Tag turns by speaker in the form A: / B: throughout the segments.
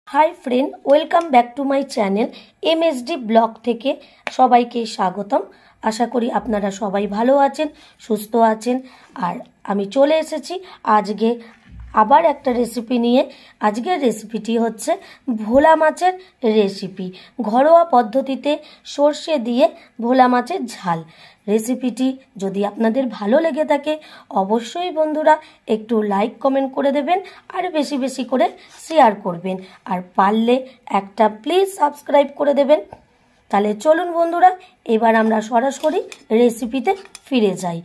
A: Hi friend, welcome back to my channel MSD blog থেকে সবাইকে স্বাগতম। আশা করি আপনারা সবাই ভালো আছেন, সুস্থ আছেন। আর আমি চলে এসেছি আজকে আবার একটা রেসিপি নিয়ে। আজকের রেসিপিটি হচ্ছে ভোলা মাছের রেসিপি, ঘরোয়া পদ্ধতিতে সর্ষে দিয়ে ভোলা মাছের ঝাল। রেসিপিটি যদি আপনাদের ভালো লেগে থাকে অবশ্যই বন্ধুরা একটু লাইক কমেন্ট করে দেবেন আর বেশি বেশি করে শেয়ার করবেন, আর পারলে একটা প্লিজ সাবস্ক্রাইব করে দেবেন। তাহলে চলুন বন্ধুরা, এবার আমরা সরাসরি রেসিপিতে ফিরে যাই।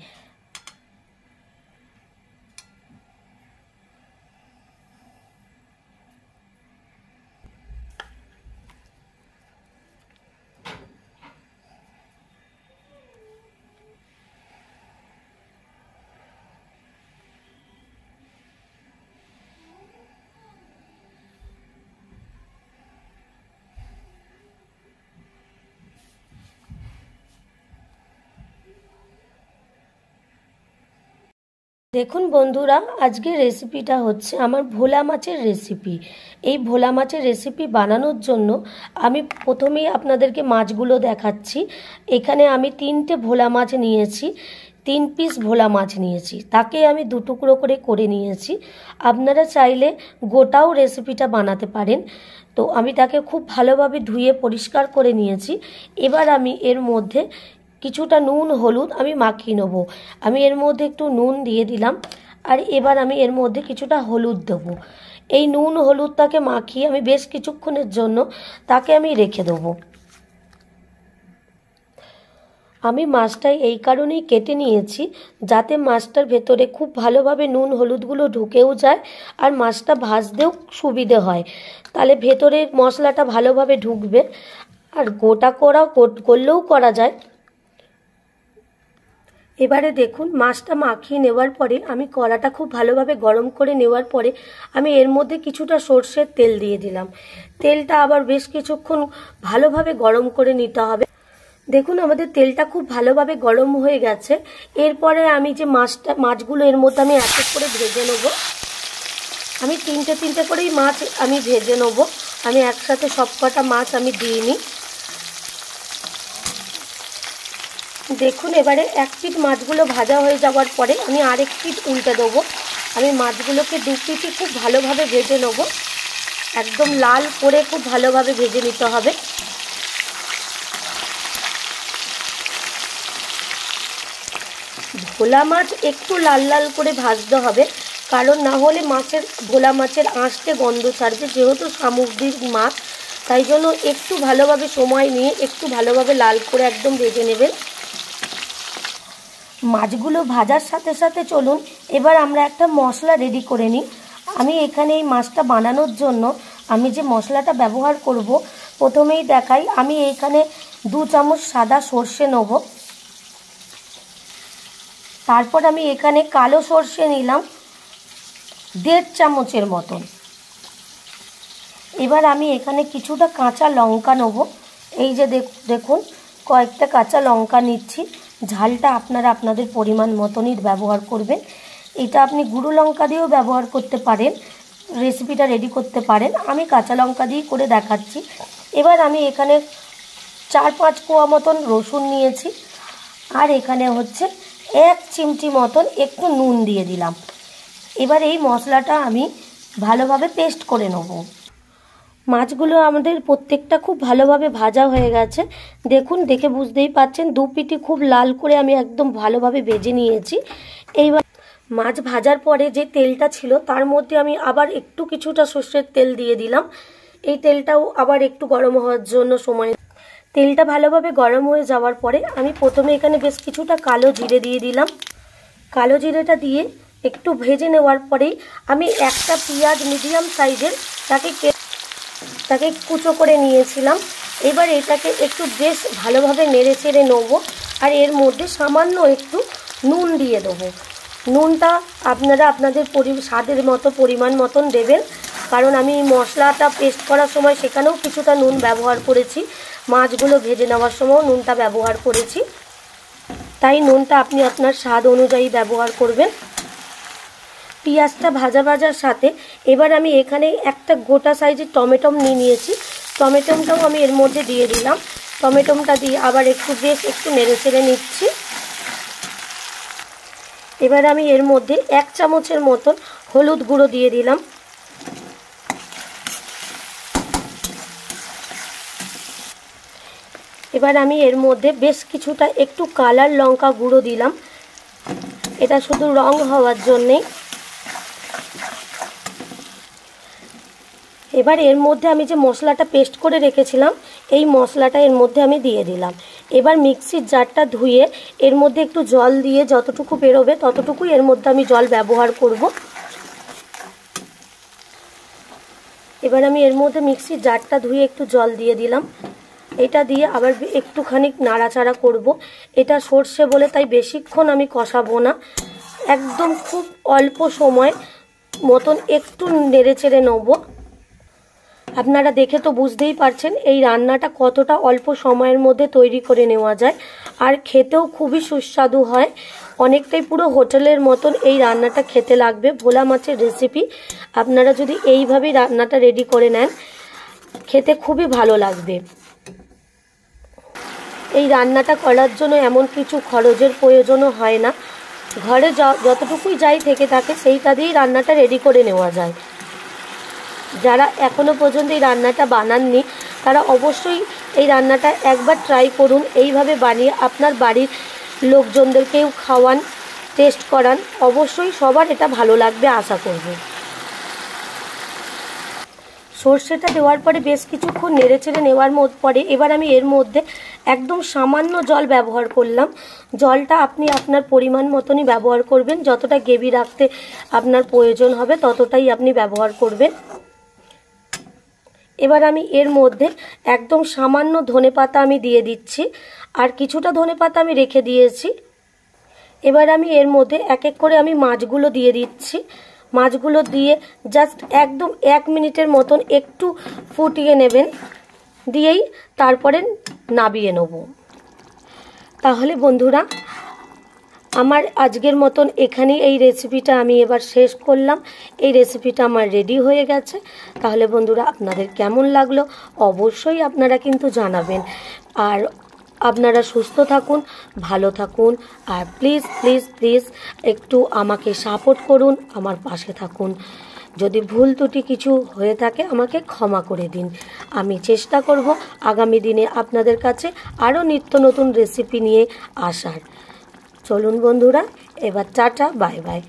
A: দেখুন বন্ধুরা, আজকের রেসিপিটা হচ্ছে আমার ভোলা মাছের রেসিপি। এই ভোলা মাছের রেসিপি বানানোর জন্য আমি প্রথমেই আপনাদেরকে মাছগুলো দেখাচ্ছি। এখানে আমি 3টে ভোলা মাছ নিয়েছি, 3 পিস ভোলা মাছ নিয়েছি, তাকে আমি 2 টুকরো করে নিয়েছি। আপনারা চাইলে গোটাও রেসিপিটা বানাতে পারেন। তো আমি তাকে খুব ভালোভাবে ধুয়ে পরিষ্কার করে নিয়েছি। এবার আমি এর মধ্যে কিছুটা নুন হলুদ আমি মাখিয়ে নেব। আমি এর মধ্যে একটু নুন দিয়ে দিলাম, আর এবার আমি এর মধ্যে কিছুটা হলুদ দেবো। এই নুন হলুদটাকে মাখিয়ে আমি বেশ কিছুক্ষণের জন্য তাকে আমি রেখে দেবো। আমি মাছটাই এই কারণেই কেটে নিয়েছি যাতে মাছটার ভেতরে খুব ভালোভাবে নুন হলুদগুলো ঢুকেও যায় আর মাছটা ভাজতেও সুবিধে হয়। তাহলে ভেতরের মশলাটা ভালোভাবে ঢুকবে। আর গোটা করলেও করা যায়। এবারে দেখুন, মাছটা মাখিয়ে নেওয়ার পরে আমি কড়াটা খুব ভালোভাবে গরম করে নেওয়ার পরে আমি এর মধ্যে কিছুটা সর্ষের তেল দিয়ে দিলাম। তেলটা আবার বেশ কিছুক্ষণ ভালোভাবে গরম করে নিতে হবে। দেখুন আমাদের তেলটা খুব ভালোভাবে গরম হয়ে গেছে। এরপরে আমি যে মাছগুলো এর মধ্যে আমি এক এক করে ভেজে নেব। আমি 3টে করেই মাছ আমি ভেজে নেব। আমি একসাথে সবকটা মাছ আমি দিইনি। দেখুন এবারে এক পিঠ মাছগুলো ভাজা হয়ে যাওয়ার পরে আমি আরেক পিঠ উল্টে দেবো। আমি মাছগুলোকে 2 পিঠই খুব ভালোভাবে ভেজে নেব, একদম লাল করে খুব ভালোভাবে ভেজে নিতে হবে। ভোলা মাছ একটু লাল লাল করে ভাজতে হবে, কারণ না হলে ভোলা মাছের আঁশতে গন্ধ ছাড়বে। যেহেতু সামুদ্রিক মাছ, তাই জন্য একটু ভালোভাবে সময় নিয়ে একটু ভালোভাবে লাল করে একদম ভেজে নেবেন। মাছগুলো ভাজার সাথে সাথে চলুন এবার আমরা একটা মশলা রেডি করে নিই। আমি এখানে এই মাছটা বানানোর জন্য আমি যে মশলাটা ব্যবহার করব প্রথমেই দেখাই। আমি এখানে 2 চামচ সাদা সর্ষে নেব। তারপর আমি এখানে কালো সর্ষে নিলাম 1.5 চামচের মতন। এবার আমি এখানে কিছুটা কাঁচা লঙ্কা নেব। এই যে দেখুন কয়েকটা কাঁচা লঙ্কা নিচ্ছি। ঝালটা আপনারা আপনাদের পরিমাণ মতনই ব্যবহার করবেন। এটা আপনি গুঁড়ো লঙ্কা দিয়েও ব্যবহার করতে পারেন, রেসিপিটা রেডি করতে পারেন। আমি কাঁচা লঙ্কা দিয়ে করে দেখাচ্ছি। এবার আমি এখানে 4-5 কোয়া মতন রসুন নিয়েছি, আর এখানে হচ্ছে 1 চিমটি মতন একটু নুন দিয়ে দিলাম। এবার এই মশলাটা আমি ভালোভাবে পেস্ট করে নেব। মাছগুলো আমাদের প্রত্যেকটা খুব ভালোভাবে ভাজা হয়ে গেছে। দেখুন, দেখে বুঝতেই পাচ্ছেন 2 পিঠই খুব লাল করে আমি একদম ভালোভাবে ভেজে নিয়েছি। এইবার মাছ ভাজার পরে যে তেলটা ছিল তার মধ্যে আমি আবার একটু কিছুটা সর্ষের তেল দিয়ে দিলাম। এই তেলটাও আবার একটু গরম হওয়ার জন্য সময়। তেলটা ভালোভাবে গরম হয়ে যাওয়ার পরে আমি প্রথমে এখানে বেশ কিছুটা কালো জিরে দিয়ে দিলাম। কালো জিরেটা দিয়ে একটু ভেজে নেওয়ার পরেই আমি একটা পেঁয়াজ মিডিয়াম সাইজের তাকে কুচো করে নিয়েছিলাম। এবার এটাকে একটু বেশ ভালোভাবে নেড়ে চেড়ে নেবো, আর এর মধ্যে সামান্য একটু নুন দিয়ে দেবো। নুনটা আপনারা আপনাদের স্বাদের মতো পরিমাণ মতন দেবেন, কারণ আমি মশলাটা পেস্ট করার সময় সেখানেও কিছুটা নুন ব্যবহার করেছি, মাছগুলো ভেজে নেওয়ার সময়ও নুনটা ব্যবহার করেছি। তাই নুনটা আপনি আপনার স্বাদ অনুযায়ী ব্যবহার করবেন। পেঁয়াজটা ভাজা ভাজার সাথে এবার আমি এখানে একটা গোটা সাইজের টমেটো নিয়েছি। টমেটোটাও আমি এর মধ্যে দিয়ে দিলাম। টমেটোটা দিয়ে আবার একটু নেড়ে চেড়ে নিচ্ছি। এবার আমি এর মধ্যে 1 চামচের মতন হলুদ গুঁড়ো দিয়ে দিলাম। এবার আমি এর মধ্যে বেশ কিছুটা একটু কালার লঙ্কা গুঁড়ো দিলাম, এটা শুধু রং হওয়ার জন্যেই। এবার এর মধ্যে আমি যে মশলাটা পেস্ট করে রেখেছিলাম এই মশলাটা এর মধ্যে আমি দিয়ে দিলাম। এবার মিক্সির জারটা ধুয়ে এর মধ্যে একটু জল দিয়ে যতটুকু বেরোবে ততটুকুই এর মধ্যে আমি জল ব্যবহার করব। এবার আমি এর মধ্যে মিক্সির জারটা ধুয়ে একটু জল দিয়ে দিলাম। এটা দিয়ে আবার একটুখানি নাড়াচাড়া করব। এটা সর্ষে বলে তাই বেশিক্ষণ আমি কষাবো না, একদম খুব অল্প সময় মতন একটু নেড়ে চেড়ে নেব। আপনারা দেখে তো বুঝতেই পারছেন এই রান্নাটা কতটা অল্প সময়ের মধ্যে তৈরি করে নেওয়া যায়, আর খেতেও খুবই সুস্বাদু হয়। অনেকটাই পুরো হোটেলের মতন এই রান্নাটা খেতে লাগবে। ভোলা মাছের রেসিপি আপনারা যদি এইভাবেই রান্নাটা রেডি করে নেন খেতে খুবই ভালো লাগবে। এই রান্নাটা করার জন্য এমন কিছু খরচের প্রয়োজনও হয় না, ঘরে যতটুকুই যাই থেকে থাকে সেইটা দিয়েই রান্নাটা রেডি করে নেওয়া যায়। যারা এখনো পর্যন্ত এই রান্নাটা বানাননি তারা অবশ্যই এই রান্নাটা একবার ট্রাই করুন। এইভাবে বানিয়ে আপনার বাড়ির লোকজনদেরকেও খাওয়ান, টেস্ট করান, অবশ্যই সবার এটা ভালো লাগবে আশা করব। সর্ষেটা দেওয়ার পরে বেশ কিছুক্ষণ নেড়ে চেড়ে নেওয়ার পরে এবার আমি এর মধ্যে একদম সামান্য জল ব্যবহার করলাম। জলটা আপনি আপনার পরিমাণ মতনই ব্যবহার করবেন, যতটা গ্রেভি রাখতে আপনার প্রয়োজন হবে ততটাই আপনি ব্যবহার করবেন। এবার আমি এর মধ্যে একদম সামান্য ধনেপাতা আমি দিয়ে দিচ্ছি, আর কিছুটা ধনেপাতা আমি রেখে দিয়েছি। এবার আমি এর মধ্যে এক এক করে আমি মাছগুলো দিয়ে দিচ্ছি। মাছগুলো দিয়ে জাস্ট একদম 1 মিনিটের মতন একটু ফুটিয়ে নেবেন, দিয়েই তারপরে নাবিয়ে নেব। তাহলে বন্ধুরা আমার আজকের মতন এখানেই এই রেসিপিটা আমি এবার শেষ করলাম। এই রেসিপিটা আমার রেডি হয়ে গেছে। তাহলে বন্ধুরা আপনাদের কেমন লাগলো অবশ্যই আপনারা কিন্তু জানাবেন। আর আপনারা সুস্থ থাকুন, ভালো থাকুন, আর প্লিজ প্লিজ প্লিজ একটু আমাকে সাপোর্ট করুন, আমার পাশে থাকুন। যদি ভুল ত্রুটি কিছু হয়ে থাকে আমাকে ক্ষমা করে দিন। আমি চেষ্টা করব আগামী দিনে আপনাদের কাছে আরও নিত্য নতুন রেসিপি নিয়ে আসার। চলুন বন্ধুরা, এবার টাটা, বাই বাই।